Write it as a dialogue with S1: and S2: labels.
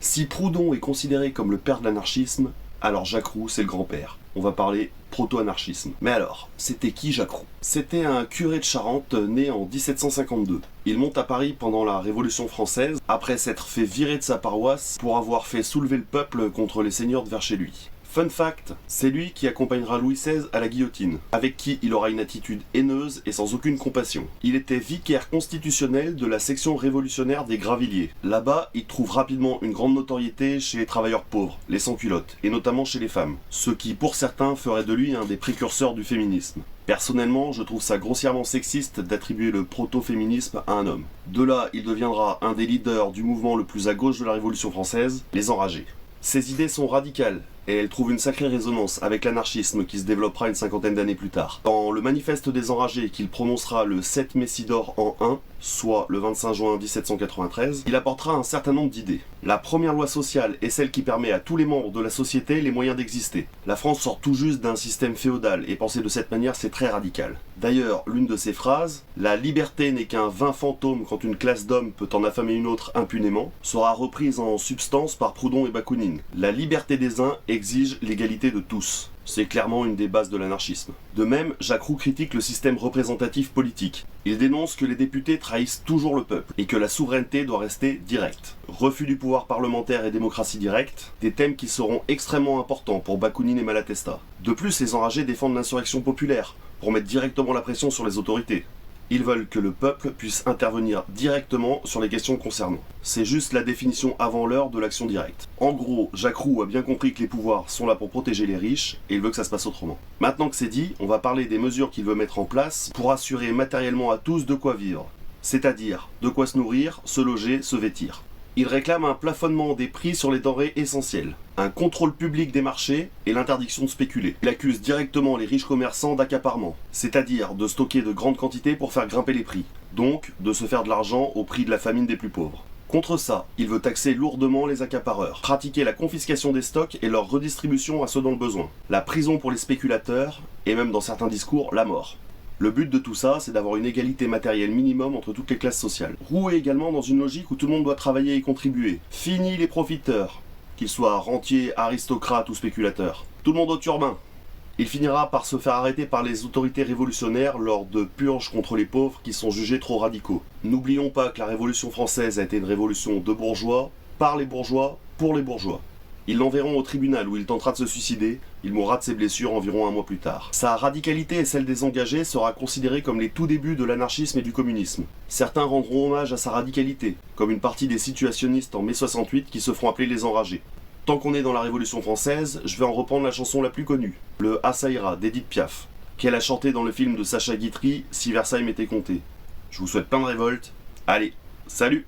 S1: Si Proudhon est considéré comme le père de l'anarchisme, alors Jacques Roux c'est le grand-père. On va parler proto-anarchisme. Mais alors, c'était qui Jacques Roux? C'était un curé de Charente né en 1752. Il monte à Paris pendant la Révolution française, après s'être fait virer de sa paroisse pour avoir fait soulever le peuple contre les seigneurs de vers chez lui. Fun fact, c'est lui qui accompagnera Louis XVI à la guillotine, avec qui il aura une attitude haineuse et sans aucune compassion. Il était vicaire constitutionnel de la section révolutionnaire des Gravilliers. Là-bas, il trouve rapidement une grande notoriété chez les travailleurs pauvres, les sans-culottes, et notamment chez les femmes, ce qui pour certains ferait de lui un des précurseurs du féminisme. Personnellement, je trouve ça grossièrement sexiste d'attribuer le proto-féminisme à un homme. De là, il deviendra un des leaders du mouvement le plus à gauche de la Révolution française, les Enragés. Ses idées sont radicales, et elles trouvent une sacrée résonance avec l'anarchisme qui se développera une cinquantaine d'années plus tard. Dans le manifeste des Enragés qu'il prononcera le 7 Messidor en 1, soit le 25 juin 1793, il apportera un certain nombre d'idées. La première loi sociale est celle qui permet à tous les membres de la société les moyens d'exister. La France sort tout juste d'un système féodal, et penser de cette manière c'est très radical. D'ailleurs, l'une de ses phrases, « La liberté n'est qu'un vain fantôme quand une classe d'hommes peut en affamer une autre impunément », sera reprise en substance par Proudhon et Bakounine. La liberté des uns exige l'égalité de tous. C'est clairement une des bases de l'anarchisme. De même, Jacques Roux critique le système représentatif politique. Il dénonce que les députés trahissent toujours le peuple et que la souveraineté doit rester directe. Refus du pouvoir parlementaire et démocratie directe, des thèmes qui seront extrêmement importants pour Bakounine et Malatesta. De plus, les Enragés défendent l'insurrection populaire pour mettre directement la pression sur les autorités. Ils veulent que le peuple puisse intervenir directement sur les questions concernant. C'est juste la définition avant l'heure de l'action directe. En gros, Jacques Roux a bien compris que les pouvoirs sont là pour protéger les riches, et il veut que ça se passe autrement. Maintenant que c'est dit, on va parler des mesures qu'il veut mettre en place pour assurer matériellement à tous de quoi vivre. C'est-à-dire, de quoi se nourrir, se loger, se vêtir. Il réclame un plafonnement des prix sur les denrées essentielles, un contrôle public des marchés et l'interdiction de spéculer. Il accuse directement les riches commerçants d'accaparement, c'est-à-dire de stocker de grandes quantités pour faire grimper les prix, donc de se faire de l'argent au prix de la famine des plus pauvres. Contre ça, il veut taxer lourdement les accapareurs, pratiquer la confiscation des stocks et leur redistribution à ceux dans le besoin, la prison pour les spéculateurs et même dans certains discours, la mort. Le but de tout ça, c'est d'avoir une égalité matérielle minimum entre toutes les classes sociales. Roux est également dans une logique où tout le monde doit travailler et contribuer. Fini les profiteurs, qu'ils soient rentiers, aristocrates ou spéculateurs. Tout le monde au turbin. Il finira par se faire arrêter par les autorités révolutionnaires lors de purges contre les pauvres qui sont jugés trop radicaux. N'oublions pas que la Révolution française a été une révolution de bourgeois, par les bourgeois, pour les bourgeois. Ils l'enverront au tribunal où il tentera de se suicider, il mourra de ses blessures environ un mois plus tard. Sa radicalité et celle des engagés sera considérée comme les tout débuts de l'anarchisme et du communisme. Certains rendront hommage à sa radicalité, comme une partie des situationnistes en mai 68 qui se feront appeler les Enragés. Tant qu'on est dans la Révolution française, je vais en reprendre la chanson la plus connue, le Ah ça ira d'Edith Piaf, qu'elle a chanté dans le film de Sacha Guitry, Si Versailles m'était compté. Je vous souhaite plein de révoltes. Allez, salut!